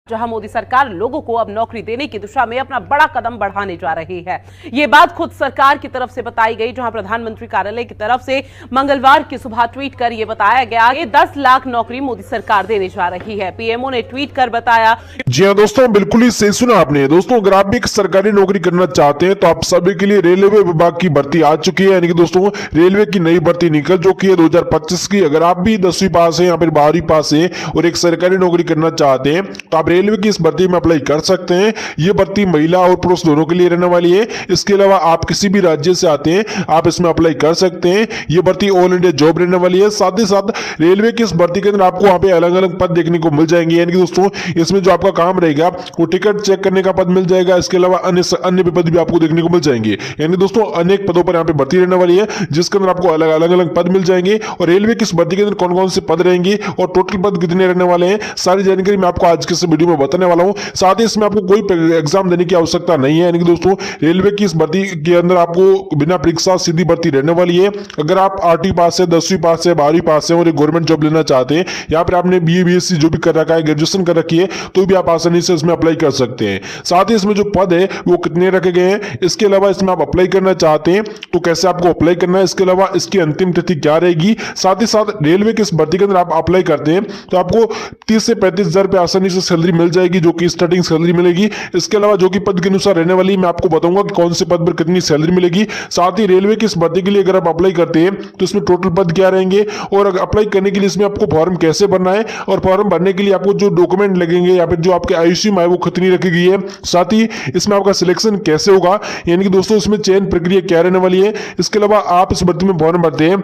जहां मोदी सरकार लोगों को अब नौकरी देने की दिशा में अपना बड़ा कदम बढ़ाने जा रही है। ये बात खुद सरकार की तरफ से बताई गई, जहां प्रधानमंत्री कार्यालय की तरफ से मंगलवार की सुबह ट्वीट कर यह बताया गया कि 10 लाख नौकरी मोदी सरकार देने जा रही है। पीएमओ ने ट्वीट कर बताया। जी हाँ दोस्तों, बिल्कुल ही सही सुना आपने। दोस्तों, अगर आप भी एक सरकारी नौकरी करना चाहते हैं तो आप सभी के लिए रेलवे विभाग की भर्ती आ चुकी है। यानी कि दोस्तों, रेलवे की नई भर्ती निकल चुकी है 2025 की। अगर आप भी 10वीं पास है या फिर 12वीं पास है और एक सरकारी नौकरी करना चाहते हैं तो आप रेलवे की इस भर्ती में अप्लाई कर सकते हैं। ये भर्ती महिला और पुरुष दोनों के लिए रहने वाली है। इसके अलावा आप किसी भी राज्य से आते हैं आप इसमें अप्लाई कर सकते हैं। ये भर्ती ऑल इंडिया जॉब रहने वाली है। साथ ही साथ रेलवे की इस भर्ती के अंदर आपको वहां पे अलग अलग पद देखने को मिल जाएंगे। यानी कि दोस्तों, इसमें जो आपका काम रहेगा वो टिकट चेक करने का पद मिल जाएगा। इसके अलावा अन्य पद भी आपको देखने को मिल जाएंगे। यानी दोस्तों, अनेक पदों पर यहाँ पे भर्ती रहने वाली है, जिसके अंदर आपको अलग अलग पद मिल जाएंगे। और रेलवे की इस भर्ती के अंदर कौन कौन से पद रहेंगे और टोटल पद कितने रहने वाले हैं, सारी जानकारी मैं आपको आज के इस वीडियो में बताने वाला हूं। साथ ही इसमें आपको कोई एग्जाम देने की आवश्यकता नहीं है। यानी कि दोस्तों, रेलवे की इस भर्ती के अंदर आपको बिना परीक्षा सीधी भर्ती रहने वाली है। अगर आप आठवीं पास है, 10वीं पास है, 12वीं पास है और एक गवर्नमेंट जॉब लेना चाहते हैं या फिर आपने बीए बीएससी जो भी कर रखा है, ग्रेजुएशन कर रखी है, तो भी आप आसानी से इसमें अप्लाई कर सकते हैं। साथ ही इसमें जो पद है वो कितने रखे गए हैं, इसके अलावा इसमें आप अप्लाई करना चाहते हैं तो कैसे आपको अप्लाई करना है, इसके अलावा इसकी अंतिम तिथि क्या रहेगी। साथ ही साथ रेलवे की इस भर्ती के अंदर आप अप्लाई करते हैं तो आपको 30 से 35 हजार रुपए आसानी से सैलरी मिल जाएगी, जो कि स्टार्टिंग सैलरी मिलेगी। इसके अलावा जो कि पद के अनुसार रहने वाली, मैं आपको बताऊंगा कि कौन से पद पर कितनी सैलरी मिलेगी। साथ ही रेलवे की इस भर्ती के लिए अगर आप अप्लाई करते हैं तो इसमें टोटल पद क्या रहेंगे और अप्लाई करने के लिए इसमें आपको फॉर्म कैसे भरना है और फॉर्म भरने के लिए आपको जो डॉक्यूमेंट लगेंगे या फिर जो आपके आयुष्य है वो कितनी रखी गई है। साथ ही इसमें आपका सिलेक्शन कैसे होगा, यानी कि दोस्तों इसमें चयन प्रक्रिया क्या रहने वाली है। इसके अलावा आप इस भर्ती में फॉर्म भरते हैं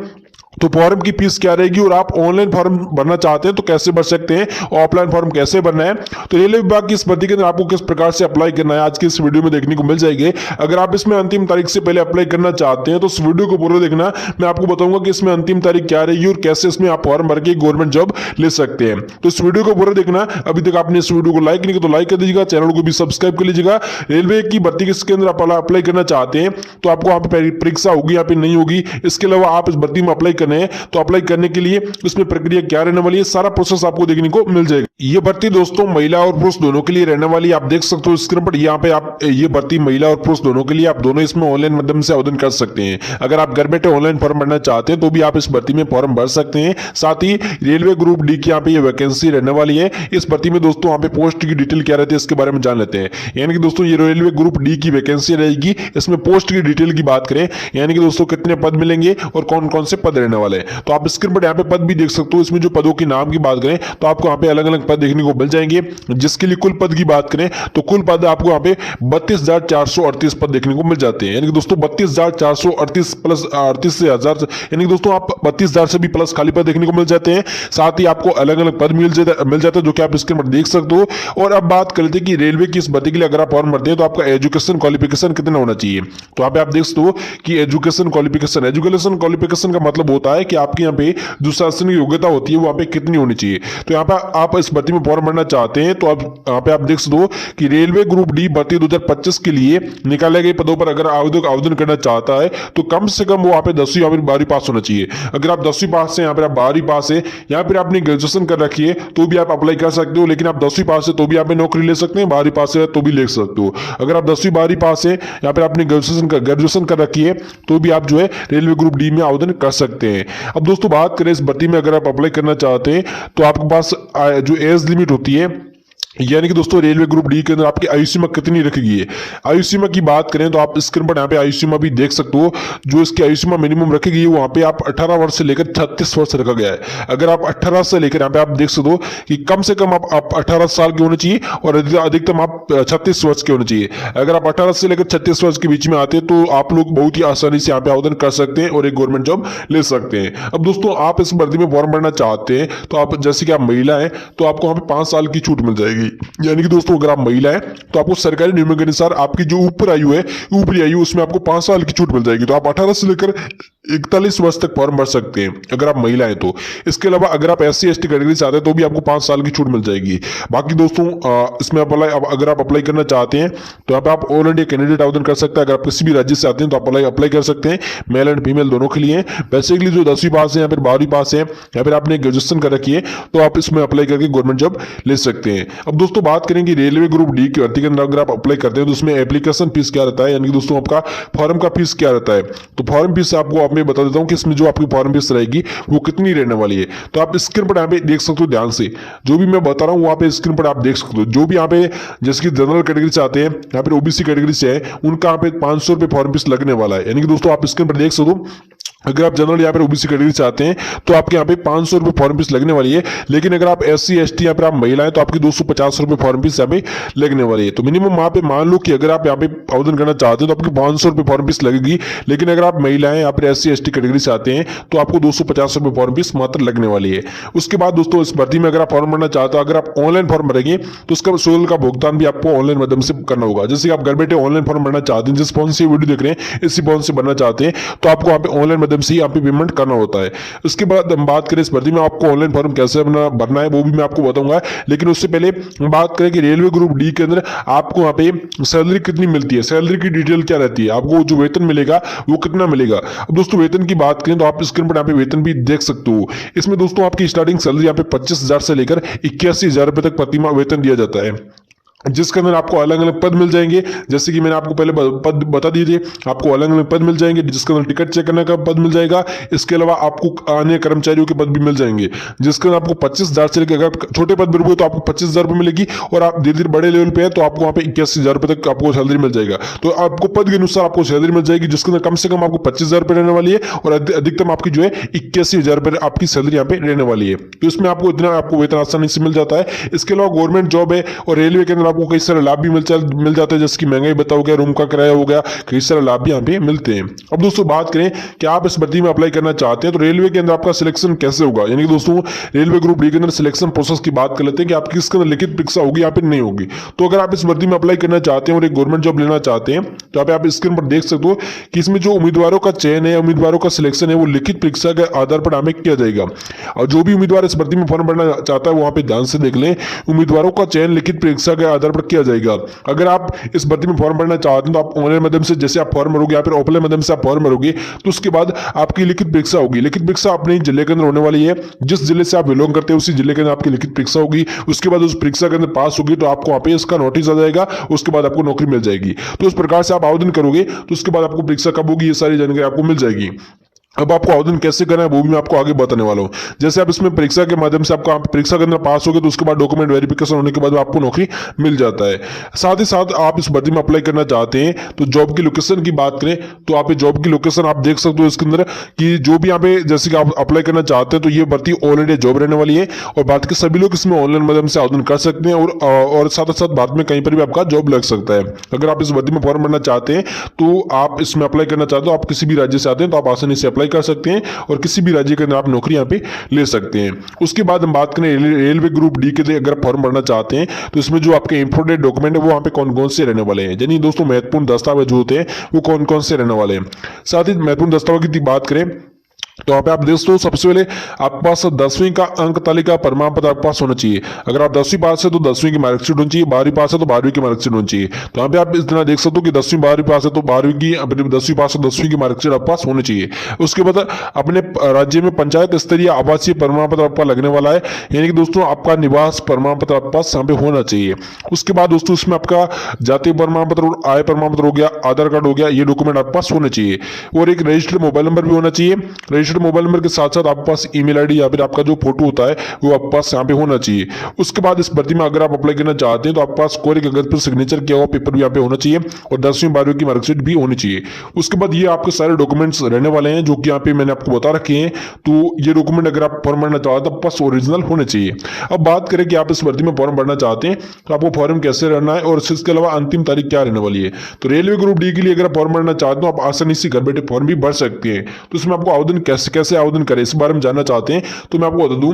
तो फॉर्म की फीस क्या रहेगी और आप ऑनलाइन फॉर्म भरना चाहते हैं तो कैसे भर सकते हैं और ऑफलाइन फॉर्म कैसे भरना है। तो रेलवे विभाग की इस भर्ती के अंदर आपको किस प्रकार से अप्लाई करना है आज की इस वीडियो में देखने को मिल जाएगी। अगर आप इसमें अंतिम तारीख से पहले अप्लाई करना चाहते हैं तो इस वीडियो को पूरा देखना। मैं आपको बताऊंगा कि इसमें अंतिम तारीख क्या रहेगी और कैसे इसमें आप फॉर्म भर के गवर्नमेंट जॉब ले सकते हैं। तो इस वीडियो को पूरा देखना। अभी तक आपने इस वीडियो को लाइक नहीं किया तो लाइक कर दीजिएगा, चैनल को भी सब्सक्राइब कर लीजिएगा। रेलवे की भर्ती के अंदर आप अप्लाई करना चाहते हैं तो आपको वहां पर परीक्षा होगी या फिर नहीं होगी। इसके अलावा आप इस भर्ती में अप्लाई करना है तो अप्लाई करने के लिए इसमें प्रक्रिया क्या रहने वाली है, सारा प्रोसेस आपको देखने को मिल जाएगा। ये भर्ती दोस्तों महिला और पुरुष दोनों के लिए रहने वाली है। आप देख सकते हो स्क्रीन पर यहाँ पे आप ये भर्ती महिला और पुरुष दोनों के लिए, आप दोनों इसमें ऑनलाइन माध्यम से आवेदन कर सकते हैं। अगर आप घर बैठे ऑनलाइन फॉर्म भरना चाहते हैं तो भी आप इस भर्ती में फॉर्म भर सकते हैं। साथ ही रेलवे ग्रुप डी की यहाँ पे ये वैकेंसी रहने वाली है। इस भर्ती में दोस्तों यहाँ पे पोस्ट की डिटेल क्या रहती है इसके बारे में जान लेते हैं। यानी कि दोस्तों, ये रेलवे ग्रुप डी की वैकेंसी रहेगी। इसमें पोस्ट की डिटेल की बात करें, यानी कि दोस्तों कितने पद मिलेंगे और कौन कौन से पद रहने वाले हैं, तो आप स्क्रीन पर यहाँ पे पद भी देख सकते हो। इसमें जो पदों के नाम की बात करें तो आपको यहाँ पे अलग अलग पद देखने को मिल जाएंगे। जिसके लिए कुल पद की बात करें तो कुल पद आपको यहाँ पे 32,438 पद देखने को मिल जाते हैं। यानी कि दोस्तों 32,438 प्लस 38 से 1000, यानी कि दोस्तों आप 32,000 से भी प्लस खाली पद देखने को मिल जाते हैं। साथ ही आपको अलग अलग पद मिल जाते हैं जो कि आप स्क्रीन पर देख सकते हो। और अब बात कर लेते हैं कि रेलवे की इस भर्ती के लिए अगर आप फॉर्म भरते हैं तो आपका एजुकेशन क्वालिफिकेशन कितना होना चाहिए। तो यहाँ पे आप देख सकते हो कि एजुकेशन क्वालिफिकेशन का मतलब होता है कि आपके यहाँ पे जो शैक्षणिक योग्यता होती है वहां पे कितनी होनी चाहिए। तो यहाँ पे आप इस भर्ती में फॉर्म भरना चाहते हैं तो आप यहाँ पे आप देख सकते हो कि रेलवे ग्रुप डी भर्ती 2025 के लिए निकाले गए पदों पर अगर आवेदन करना चाहता है तो कम से कम वो यहाँ पे 10वीं या फिर 12वीं पास होना चाहिए। अगर आप 10वीं पास है, यहाँ पे आप 12वीं पास है या फिर आपने ग्रेजुएशन कर रखी है तो भी आप अप्लाई कर सकते हो। लेकिन आप 10वीं पास है तो भी आप नौकरी ले सकते हैं, 12वीं पास है तो भी ले सकते हो। अगर आप 10वीं 12वीं पास है या फिर आपने ग्रेजुएशन कर रखी है तो भी आप जो है रेलवे ग्रुप डी में आवेदन कर सकते हैं। अब दोस्तों बात करें इस भर्ती में अगर आप अप्लाई करना चाहते हैं तो आपके पास जो एज लिमिट होती है, यानी कि दोस्तों रेलवे ग्रुप डी के अंदर आपकी आयु सीमा कितनी रखी गई है। आयु सीमा की बात करें तो आप स्क्रीन पर यहाँ पे आयु सीमा भी देख सकते हो। जो इसकी आयु सीमा मिनिमम रखी गई है वहां पे आप 18 वर्ष से लेकर 36 वर्ष रखा गया है। अगर आप 18 से लेकर यहाँ पे आप देख सकते हो कि कम से कम आप 18 साल के होने चाहिए और अधिकतम आप 36 वर्ष के होने चाहिए। अगर आप 18 से लेकर 36 वर्ष के बीच में आते हैं तो आप लोग बहुत ही आसानी से यहाँ पे आवेदन कर सकते हैं और एक गवर्नमेंट जॉब ले सकते हैं। अब दोस्तों आप इस भर्ती में फॉर्म भरना चाहते हैं तो आप जैसे कि आप महिला है तो आपको वहां पे 5 साल की छूट मिल जाएगी। यानी कि दोस्तों अगर आप महिला है तो आपको सरकारी नियमों के अनुसार आपकी जो ऊपरी आयु उसमें आपको 5 साल की छूट मिल जाएगी। तो आप 18 से लेकर 41 वर्ष तक फॉर्म भर सकते हैं अगर आप महिला है तो। इसके अलावा अगर आप SC ST कैटेगरी से आते हैं तो भी आपको 5 साल की छूट मिल जाएगी। बाकी दोस्तों इसमें अगर आप अप्लाई करना चाहते हैं तो यहाँ पे आप ऑल इंडिया कैंडिडेट आवेदन कर सकते हैं। अगर आप किसी भी राज्य से आते हैं तो आप अप्लाई कर सकते हैं। मेल एंड फीमेल दोनों के लिए। बेसिकली जो 10वीं पास है या फिर 12वीं पास है या फिर आपने ग्रेजुएशन कर रखी है तो आप इसमें अप्लाई करके गवर्नमेंट जॉब ले सकते हैं। अब अब दोस्तों बात करेंगे रेलवे ग्रुप डी की भर्ती के अंदर अगर आप अप्लाई करते हैं तो उसमें एप्लीकेशन फीस क्या रहता है, यानी कि दोस्तों आपका फॉर्म का फीस क्या रहता है। तो फॉर्म फीस आपको आप मैं बता देता हूँ कि इसमें जो आपकी फॉर्म फीस रहेगी वो कितनी रहने वाली है। तो आप स्क्रीन पर यहाँ पे देख सकते हो ध्यान से, जो भी मैं बता रहा हूँ वहाँ पे स्क्रीन पर आप देख सकते हो। जो भी यहाँ पे जैसे कि जनरल कैटेगरी से आते हैं, यहाँ पे ओबीसी कैटेगरी से है, उनका यहाँ पे 500 रुपये फॉर्म फीस लगने वाला है। यानी कि दोस्तों आप स्क्रीन पर देख सकते हो, अगर आप जनरल यहाँ पर ओबीसी कैटेगरी से आते हैं तो आपके यहाँ पे 500 रुपये फॉर्म फीस लगने वाली है। लेकिन अगर आप SC ST यहाँ पर आप महिलाएं तो आपकी 250 रुपये फॉर्म फीस यहाँ पे लगने वाली है। तो मिनिमम वहाँ पे मान लो कि अगर आप यहाँ पे आवेदन करना चाहते हैं तो आपकी 500 रुपये फॉर्म फीस लगेगी। लेकिन अगर आप महिलाएं यहाँ पर SC ST कैटेगरी से आते हैं तो आपको 250 रुपये फॉर्म फीस मात्र लगने वाली है। उसके बाद दोस्तों इस भर्ती में अगर आप फॉर्म भरना चाहते हो, अगर आप ऑनलाइन फॉर्म भरेंगे तो उसका शुल्क का भुगतान भी आपको ऑनलाइन माध्यम से करना होगा। जैसे आप घर बैठे ऑनलाइन फॉर्म भरना चाहते हैं, जिस फोन से वीडियो देख रहे हैं इसी फोन से भरना चाहते हैं तो आपको यहाँ पे ऑनलाइन माध्यम से ही यहाँ पे पेमेंट करना होता है। उसके बाद हम बात करें इस भर्ती में आपको ऑनलाइन फॉर्म कैसे भरना है वो भी मैं आपको बताऊंगा। लेकिन उससे पहले हम बात करें कि रेलवे ग्रुप डी के अंदर आपको यहाँ पे सैलरी कितनी मिलती है, सैलरी की डिटेल क्या रहती है, आपको जो वेतन मिलेगा वो कितना मिलेगा। अब दोस्तों वेतन की बात करें तो आप स्क्रीन पर यहाँ पे वेतन भी देख सकते हो। इसमें दोस्तों आपकी स्टार्टिंग सैलरी यहाँ पे 25,000 से लेकर 81,000 रुपए तक प्रति माह वेतन दिया जाता है, जिसके अंदर आपको अलग अलग पद मिल जाएंगे। जैसे कि मैंने आपको पहले पद बता दिए थे, आपको अलग अलग पद मिल जाएंगे, जिसके अंदर टिकट चेक करने का पद मिल जाएगा। इसके अलावा आपको अन्य कर्मचारियों के पद भी मिल जाएंगे, जिसके अंदर आपको 25,000 से लेकर, अगर छोटे पद पर रुपये तो आपको 25,000 रुपये मिलेगी, और आप धीरे धीरे बड़े लेवल पे है तो आपको वहाँ पे 81,000 रुपये तक आपको सैलरी मिल जाएगा। तो आपको पद के अनुसार आपको सैलरी मिल जाएगी, जिसके अंदर कम से कम आपको 25,000 रुपये रहने वाली है और अधिकतम आपकी जो है 81,000 रुपये आपकी सैलरी यहाँ पे रहने वाली है। तो इसमें आपको इतना आपको वेतन आसानी से मिल जाता है। इसके अलावा गवर्नमेंट जॉब है और रेलवे के अंदर आपको कई सारे लाभ भी मिल जाता है, जैसे कि महंगाई भत्ता हो गया, रूम का किराया हो गया, कई सारे लाभ भी यहाँ पे मिलते हैं। अब दोस्तों बात करें कि आप इस भर्ती में अप्लाई करना चाहते हैं तो रेलवे के अंदर आपका सिलेक्शन कैसे होगा, यानी कि दोस्तों रेलवे ग्रुप डी के अंदर सिलेक्शन प्रोसेस की बात कर लेते हैं कि आपकी इसके अंदर लिखित परीक्षा होगी या फिर नहीं होगी। तो अगर आप इस भर्ती में अप्लाई करना चाहते हैं और एक गवर्नमेंट जॉब लेना चाहते हैं तो आप स्क्रीन पर देख सकते हो कि इसमें जो उम्मीदवारों का चयन है, उम्मीदवारों का सिलेक्शन है वो लिखित परीक्षा के आधार पर हमें किया जाएगा। और जो भी उम्मीदवार इस भर्ती में फॉर्म भरना चाहता है वहां पे ध्यान से देख लें, उम्मीदवारों का चयन लिखित परीक्षा के आधार पर किया जाएगा। अगर आप इस भर्ती में फॉर्म भरना चाहते हैं तो आप ऑनलाइन माध्यम से जैसे आप फॉर्म भरोगे या फिर ऑफलाइन माध्यम से आप फॉर्म भरोगे तो उसके बाद आपकी लिखित परीक्षा होगी। लिखित परीक्षा अपने जिले के अंदर होने वाली है, जिस जिले से आप बिलोंग करते हैं उसी जिले के अंदर आपकी लिखित परीक्षा होगी। उसके बाद उस परीक्षा के अंदर पास होगी तो आपको वहां पे इसका नोटिस आ जाएगा, उसके बाद आपको नौकरी मिल जाएगी। तो इस प्रकार से आप आवेदन करोगे तो उसके बाद आपको परीक्षा कब होगी ये सारी जानकारी आपको मिल जाएगी। अब आपको आवेदन कैसे करना है वो भी मैं आपको आगे बताने वाला हूं। जैसे आप इसमें परीक्षा के माध्यम से आपका परीक्षा के अंदर पास हो गए तो उसके बाद डॉक्यूमेंट वेरिफिकेशन होने के बाद आपको नौकरी मिल जाता है। साथ ही साथ आप इस भर्ती में अप्लाई करना चाहते हैं तो जॉब की लोकेशन की बात करें तो आप जॉब की लोकेशन आप देख सकते हो इसके अंदर कि जो भी यहाँ पे जैसे कि आप अप्लाई करना चाहते हैं तो ये भर्ती ऑल इंडिया जॉब रहने वाली है और बात के सभी लोग इसमें ऑनलाइन माध्यम से आवेदन कर सकते हैं और साथ ही साथ बाद में कहीं पर भी आपका जॉब लग सकता है। अगर आप इस भर्ती में फॉर्म भरना चाहते हैं तो आप इसमें अप्लाई करना चाहते हो, आप किसी भी राज्य से आते हैं तो आप आसानी से अप्लाई कर सकते हैं और किसी भी राज्य के अंदर आप नौकरी यहाँ पे ले सकते हैं। उसके बाद हम बात करें रेलवे ग्रुप डी के लिए अगर फॉर्म भरना चाहते हैं तो इसमें जो आपके इंपोर्टेड डॉक्यूमेंट है वो वहाँ पे कौन कौन से रहने वाले हैं, यानी दोस्तों महत्वपूर्ण दस्तावेज जो होते हैं वो कौन कौन से रहने वाले हैं। साथ ही महत्वपूर्ण दस्तावेज की बात करें तो यहाँ पे आप देख दो सबसे पहले आपके पास 10वीं का अंक तालिका प्रमाण पत्र आपके पास होना चाहिए। अगर आप 10वीं पास है तो 10वीं की मार्कशीट होनी चाहिए, 12वीं पास है तो 12वीं की मार्कशीट होनी चाहिए। तो यहाँ पे आप इस तरह देख सकते हो कि 10वीं 12वीं पास है तो 12वीं की, 10वीं पास है 10वीं की मार्कशीट आपके पास होनी चाहिए। उसके बाद अपने राज्य में पंचायत स्तरीय आवासीय प्रमाण पत्र आपका लगने वाला है, यानी कि दोस्तों आपका निवास प्रमाण पत्र आपके पास यहाँ पे होना चाहिए। उसके बाद दोस्तों इसमें आपका जातीय प्रमाण पत्र, आय प्रमाण पत्र हो गया, आधार कार्ड हो गया, ये डॉक्यूमेंट आपके पास होने चाहिए और एक रजिस्टर्ड मोबाइल नंबर भी होना चाहिए। रजिस्टर्ड मोबाइल नंबर के साथ साथ आपके पास ईमेल आईडी या फिर आपका जो फोटो होता है वो आपके पास यहाँ पे होना चाहिए। उसके बाद इस भर्ती में अगर आप अप्लाई करना चाहते हैं तो आपके पास कोरे कागज पर सिग्नेचर किया हुआ पेपर भी यहाँ पे होना चाहिए और 10वीं 12वीं की मार्कशीट भी होनी चाहिए। उसके बाद ये आपके सारे डॉक्यूमेंट्स रहने वाले हैं जो कि यहाँ पे मैंने आपको बता रखे हैं। तो ये डॉक्यूमेंट अगर आप फॉर्म भरना चाहते हैं तो पास ओरिजिनल होने चाहिए। अब बात करें कि आप इस भर्ती में फॉर्म भरना चाहते हैं तो आपको फॉर्म कैसे भरना है और इसके अलावा अंतिम तारीख क्या रहने वाली है। तो रेलवे ग्रुप डी के लिए अगर फॉर्म भरना चाहते हो आप आसानी से घर बैठे फॉर्म भी भर सकते हैं। तो इसमें आपको आवेदन कैसे आवेदन करें इस बारे में जानना चाहते हैं तो मैं आपको बता दूं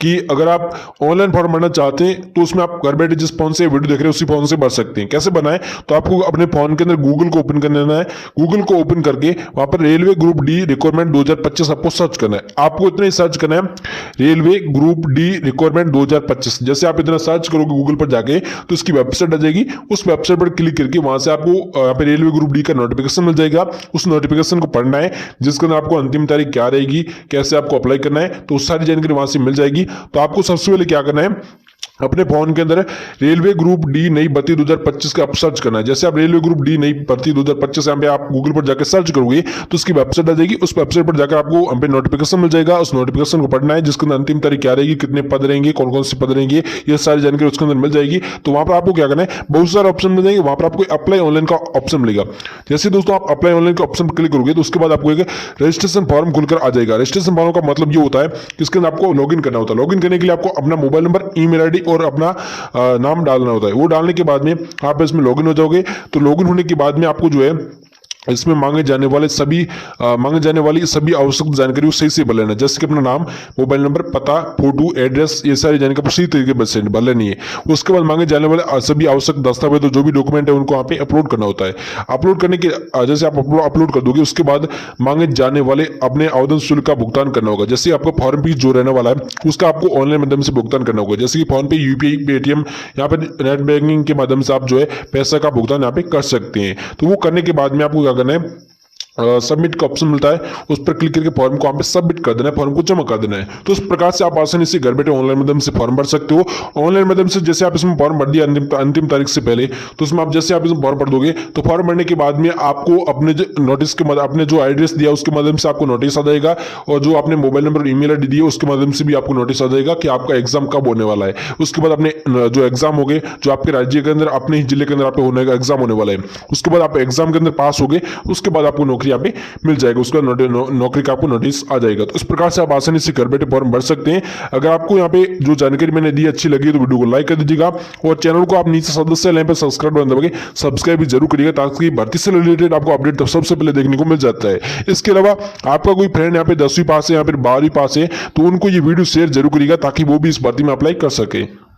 कि अगर आप ऑनलाइन फॉर्म भरना चाहते हैं तो उसमें आप घर बैठे जिस फोन से वीडियो देख रहे हैं उसी फोन से भर सकते हैं। कैसे बनाएं तो आपको अपने फोन के अंदर गूगल को ओपन कर लेना है। गूगल को ओपन करके वहां पर रेलवे ग्रुप डी रिक्वायरमेंट 2025 आपको सर्च करना है। आपको इतना ही सर्च करना है रेलवे ग्रुप डी रिक्वायरमेंट 2025। जैसे आप इतना सर्च करोगे गूगल पर जाके तो उसकी वेबसाइट आ जाएगी। उस वेबसाइट पर क्लिक करके वहां से आपको यहाँ पे रेलवे ग्रुप डी का नोटिफिकेशन मिल जाएगा। उस नोटिफिकेशन को पढ़ना है जिसके अंदर आपको अंतिम तारीख क्या रहेगी, कैसे आपको अप्लाई करना है, तो सारी जानकारी वहां से मिल जाएगी। तो आपको सबसे पहले क्या करना है अपने फोन के अंदर रेलवे ग्रुप डी नई भर्ती 2025 का आप सर्च करना है। जैसे आप रेलवे ग्रुप डी नई भर्ती 2025 यहाँ पे आप गूगल पर जाकर सर्च करोगे तो उसकी वेबसाइट आ जाएगी। उस वेबसाइट पर जाकर आपको यहाँ पे नोटिफिकेशन मिल जाएगा। उस नोटिफिकेशन को पढ़ना है जिसके अंदर अंतिम तारीख क्या रहेगी, कितने पद रहेंगे, कौन कौन से पद रहेंगे, ये सारी जानकारी उसके अंदर मिल जाएगी। तो वहां पर आपको क्या करना है, बहुत सारे ऑप्शन मिल जाएंगे। वहां पर आपको अप्लाई ऑनलाइन का ऑप्शन मिलेगा। जैसे दोस्तों आप अप्लाई ऑनलाइन के ऑप्शन पर क्लिक करोगे तो उसके बाद आपको एक रजिस्ट्रेशन फॉर्म खुलकर आ जाएगा। रजिस्ट्रेशन फॉर्म का मतलब ये होता है कि इसके अंदर आपको लॉगिन करना होता है। लॉगिन करने के लिए आपको अपना मोबाइल नंबर, ईमेल आईडी और अपना नाम डालना होता है। वो डालने के बाद में आप इसमें लॉगिन हो जाओगे। तो लॉगिन होने के बाद में आपको जो है इसमें मांगे जाने वाली सभी आवश्यक जानकारी सही से भर लेना। जैसे कि अपना नाम, मोबाइल नंबर, पता, फोटो, एड्रेस, ये सारी जानकारी सही तरीके से भर लेनी है। उसके बाद मांगे जाने वाले सभी आवश्यक दस्तावेज, जो भी डॉक्यूमेंट है उनको यहाँ पे अपलोड करना होता है। अपलोड करने के जैसे आप अपलोड कर दोगे उसके बाद मांगे जाने वाले अपने आवेदन शुल्क का भुगतान करना होगा। जैसे आपका फॉर्म फीस जो रहने वाला है उसका आपको ऑनलाइन माध्यम से भुगतान करना होगा। जैसे कि फोन पे, यूपीआई, पेटीएम, यहाँ पे नेट बैंकिंग के माध्यम से आप जो है पैसा का भुगतान यहाँ पे कर सकते हैं। तो वो करने के बाद में आपको करना है, सबमिट का ऑप्शन मिलता है, उस पर क्लिक करके फॉर्म को यहाँ पे सबमिट कर देना है, फॉर्म को जमा कर देना है। तो इस प्रकार से आप आसानी से घर बैठे ऑनलाइन माध्यम से फॉर्म भर सकते हो। ऑनलाइन माध्यम से जैसे आप इसमें फॉर्म भर दिया अंतिम तारीख से पहले, तो उसमें आप जैसे आप इसमें फॉर्म भर दोगे तो फॉर्म भरने के बाद में आपको अपने नोटिस के अपने जो एड्रेस दिया उसके माध्यम से आपको नोटिस आ जाएगा, और जो आपने मोबाइल नंबर, ईमेल आईडी दिया उसके माध्यम से भी आपको नोटिस आ जाएगा कि आपका एग्जाम कब होने वाला है। उसके बाद अपने जो एग्जाम हो गए, जो आपके राज्य के अंदर, अपने ही जिले के अंदर आपको होने का एग्जाम होने वाला है, उसके बाद आप एग्जाम के अंदर पास हो गए, उसके बाद आपको नौकरी यहाँ पे मिल जाएगा। उसका नौकरी का आपको नोटिस आ जाएगा। तो इस प्रकार से आप आसानी से घर बैठे फॉर्म भर सकते हैं। अगर आपको यहाँ पे जो जानकारी मैंने दी अच्छी लगी तो वीडियो को लाइक कर दीजिएगा, और चैनल को आप नीचे सदस्य लाइन पर सब्सक्राइब बटन दबाके सब्सक्राइब भी जरूर करिएगा, ताकि भर्ती से रिलेटेड आपको अपडेट सबसे पहले देखने को मिल जाता है। इसके अलावा आपका कोई फ्रेंड यहाँ पे 10वीं पास है या फिर 12वीं पास है तो उनको ये वीडियो शेयर जरूर करिएगा, ताकि वो भी इस भर्ती में अप्लाई कर सके।